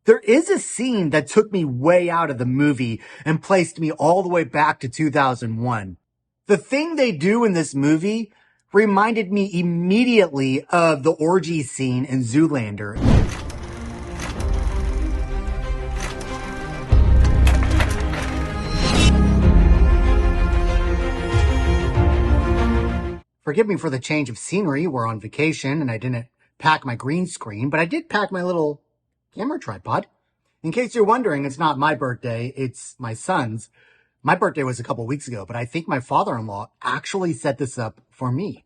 There is a scene that took me way out of the movie and placed me all the way back to 2001. The thing they do in this movie reminded me immediately of the orgy scene in Zoolander. Forgive me for the change of scenery. We're on vacation and I didn't pack my green screen, but I did pack my little camera tripod. In case you're wondering, it's not my birthday, it's my son's. My birthday was a couple weeks ago, but I think my father-in-law actually set this up for me.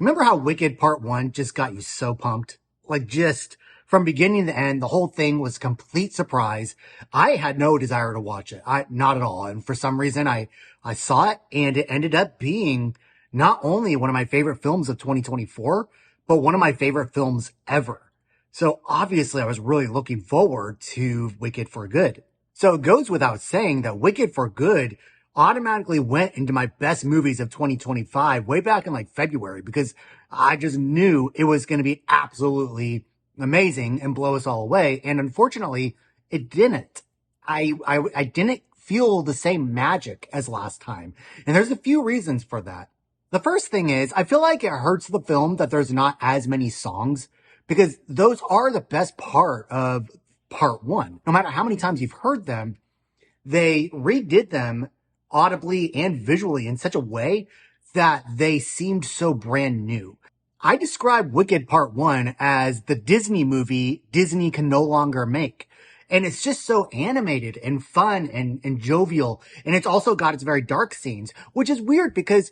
Remember how Wicked Part 1 just got you so pumped? Like, just from beginning to end, the whole thing was a complete surprise. I had no desire to watch it. Not at all. And for some reason, I saw it, and it ended up being not only one of my favorite films of 2024, but one of my favorite films ever. So obviously, I was really looking forward to Wicked for Good. So it goes without saying that Wicked for Good automatically went into my best movies of 2025 way back in like February, because I just knew it was going to be absolutely amazing and blow us all away. And unfortunately, it didn't. I didn't feel the same magic as last time. And there's a few reasons for that. The first thing is, I feel like it hurts the film that there's not as many songs, because those are the best part of part 1. No matter how many times you've heard them, they redid them audibly and visually in such a way that they seemed so brand new. I describe Wicked Part 1 as the Disney movie Disney can no longer make. And it's just so animated and fun and jovial. And it's also got its very dark scenes, which is weird because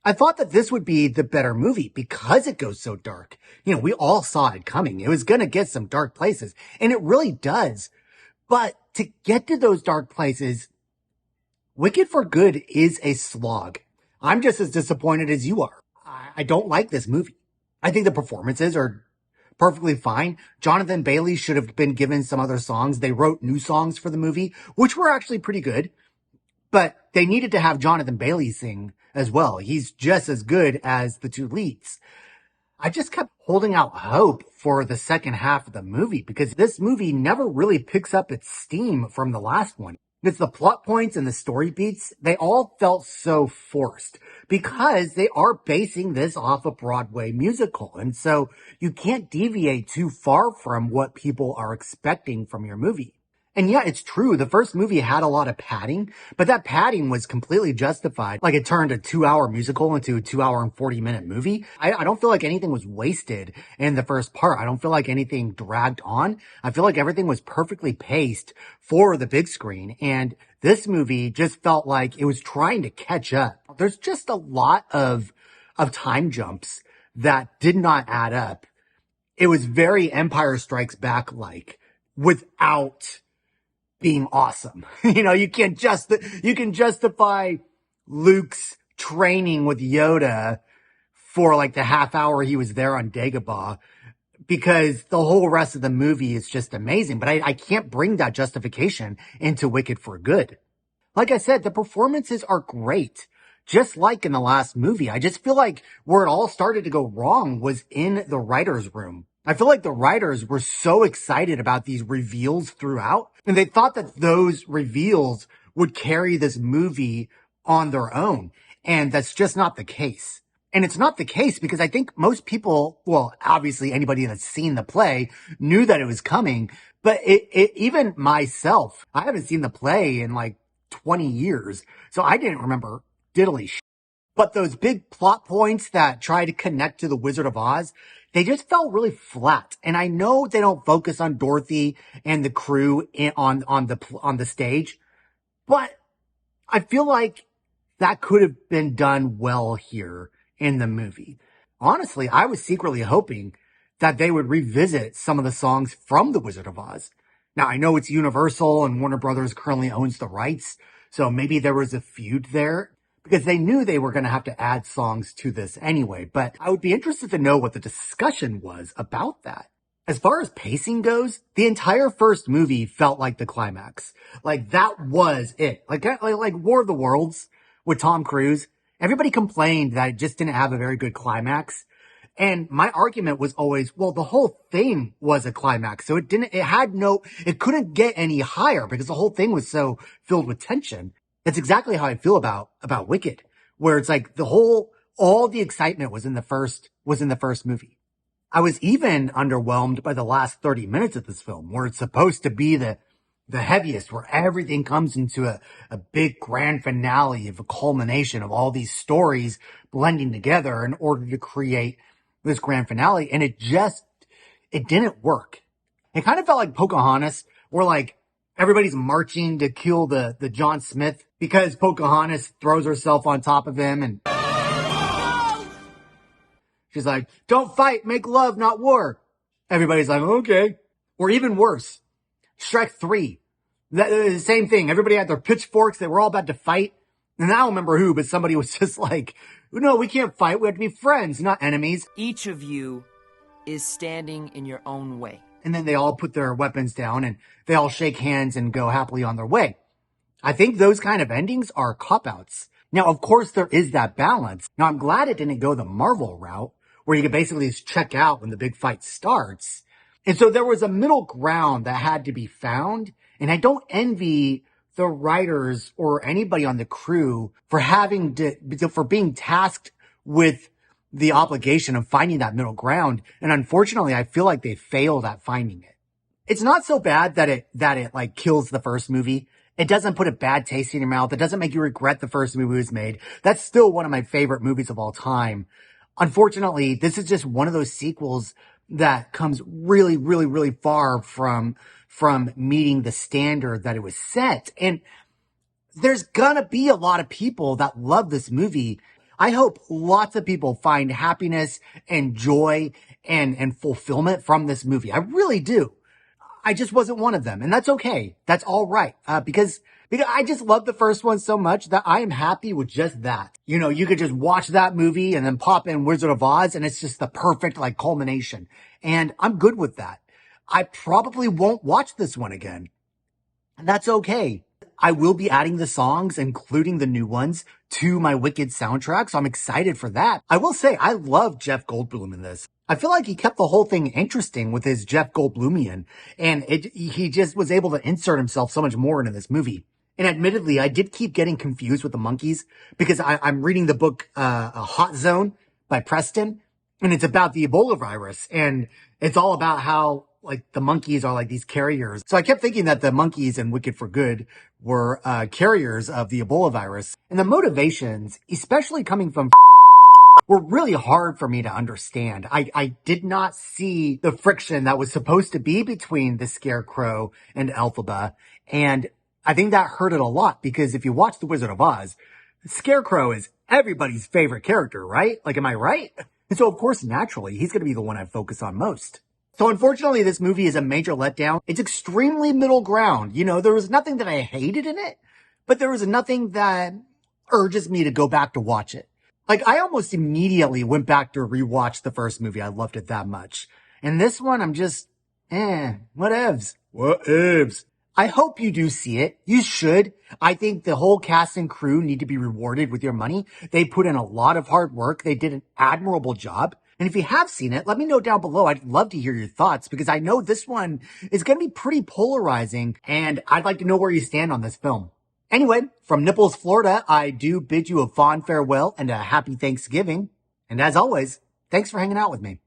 I thought that this would be the better movie because it goes so dark. You know, we all saw it coming. It was going to get some dark places, and it really does. But to get to those dark places, Wicked for Good is a slog. I'm just as disappointed as you are. I don't like this movie. I think the performances are perfectly fine. Jonathan Bailey should have been given some other songs. They wrote new songs for the movie, which were actually pretty good. But they needed to have Jonathan Bailey sing as well. He's just as good as the two leads. I just kept holding out hope for the second half of the movie because this movie never really picks up its steam from the last one. It's the plot points and the story beats. They all felt so forced because they are basing this off a Broadway musical. And so you can't deviate too far from what people are expecting from your movie. And yeah, it's true. The first movie had a lot of padding, but that padding was completely justified. Like, it turned a 2-hour musical into a 2-hour and 40-minute movie. I don't feel like anything was wasted in the first part. I don't feel like anything dragged on. I feel like everything was perfectly paced for the big screen. And this movie just felt like it was trying to catch up. There's just a lot of time jumps that did not add up. It was very Empire Strikes Back-like without being awesome. You know, you can justify Luke's training with Yoda for like the half hour he was there on Dagobah because the whole rest of the movie is just amazing. But I can't bring that justification into Wicked for Good. Like I said, the performances are great. Just like in the last movie, I just feel like where it all started to go wrong was in the writer's room. I feel like the writers were so excited about these reveals throughout, and they thought that those reveals would carry this movie on their own. And that's just not the case. And it's not the case because I think most people, well, obviously anybody that's seen the play knew that it was coming, but even myself, I haven't seen the play in like 20 years. So I didn't remember diddly shit. But those big plot points that try to connect to the Wizard of Oz, they just felt really flat. And I know they don't focus on Dorothy and the crew on the stage, but I feel like that could have been done well here in the movie. Honestly, I was secretly hoping that they would revisit some of the songs from the Wizard of Oz. Now, I know it's Universal and Warner Brothers currently owns the rights, so maybe there was a feud there, because they knew they were going to have to add songs to this anyway. But I would be interested to know what the discussion was about that. As far as pacing goes, the entire first movie felt like the climax. Like, that was it. Like War of the Worlds with Tom Cruise. Everybody complained that it just didn't have a very good climax. And my argument was always, well, the whole thing was a climax. So it couldn't get any higher because the whole thing was so filled with tension. That's exactly how I feel about Wicked, where it's like all the excitement was in the first movie. I was even underwhelmed by the last 30 minutes of this film, where it's supposed to be the heaviest, where everything comes into a big grand finale of a culmination of all these stories blending together in order to create this grand finale. And it didn't work. It kind of felt like Pocahontas, where like everybody's marching to kill the John Smith because Pocahontas throws herself on top of him and she's like, don't fight, make love, not war. Everybody's like, okay. Or even worse, Shrek 3. The same thing. Everybody had their pitchforks. They were all about to fight. And I don't remember who, but somebody was just like, no, we can't fight. We have to be friends, not enemies. Each of you is standing in your own way. And then they all put their weapons down and they all shake hands and go happily on their way. I think those kind of endings are cop-outs. Now, of course, there is that balance. Now, I'm glad it didn't go the Marvel route, where you could basically just check out when the big fight starts. And so there was a middle ground that had to be found. And I don't envy the writers or anybody on the crew for for being tasked with the obligation of finding that middle ground. And unfortunately, I feel like they failed at finding it. It's not so bad that it like kills the first movie. It doesn't put a bad taste in your mouth. It doesn't make you regret the first movie was made. That's still one of my favorite movies of all time. Unfortunately, this is just one of those sequels that comes really, really, really far from meeting the standard that it was set. And there's gonna be a lot of people that love this movie. I hope lots of people find happiness and joy and fulfillment from this movie. I really do. I just wasn't one of them, and that's okay. That's all right. Because I just love the first one so much that I am happy with just that. You know, you could just watch that movie and then pop in Wizard of Oz and it's just the perfect like culmination. And I'm good with that. I probably won't watch this one again. And that's okay. I will be adding the songs, including the new ones, to my Wicked soundtrack, so I'm excited for that. I will say, I love Jeff Goldblum in this. I feel like he kept the whole thing interesting with his Jeff Goldblumian, and he just was able to insert himself so much more into this movie. And admittedly, I did keep getting confused with the monkeys, because I'm reading the book A Hot Zone by Preston, and it's about the Ebola virus, and it's all about how like the monkeys are like these carriers. So I kept thinking that the monkeys in Wicked for Good were carriers of the Ebola virus. And the motivations, especially coming from were really hard for me to understand. I did not see the friction that was supposed to be between the Scarecrow and Elphaba. And I think that hurt it a lot, because if you watch The Wizard of Oz, Scarecrow is everybody's favorite character, right? Like, am I right? And so of course, naturally, he's going to be the one I focus on most. So unfortunately, this movie is a major letdown. It's extremely middle ground. You know, there was nothing that I hated in it, but there was nothing that urges me to go back to watch it. Like, I almost immediately went back to rewatch the first movie. I loved it that much. And this one, I'm just, whatevs. Whatevs. I hope you do see it. You should. I think the whole cast and crew need to be rewarded with your money. They put in a lot of hard work. They did an admirable job. And if you have seen it, let me know down below. I'd love to hear your thoughts, because I know this one is going to be pretty polarizing, and I'd like to know where you stand on this film. Anyway, from Nipples, Florida, I do bid you a fond farewell and a happy Thanksgiving. And as always, thanks for hanging out with me.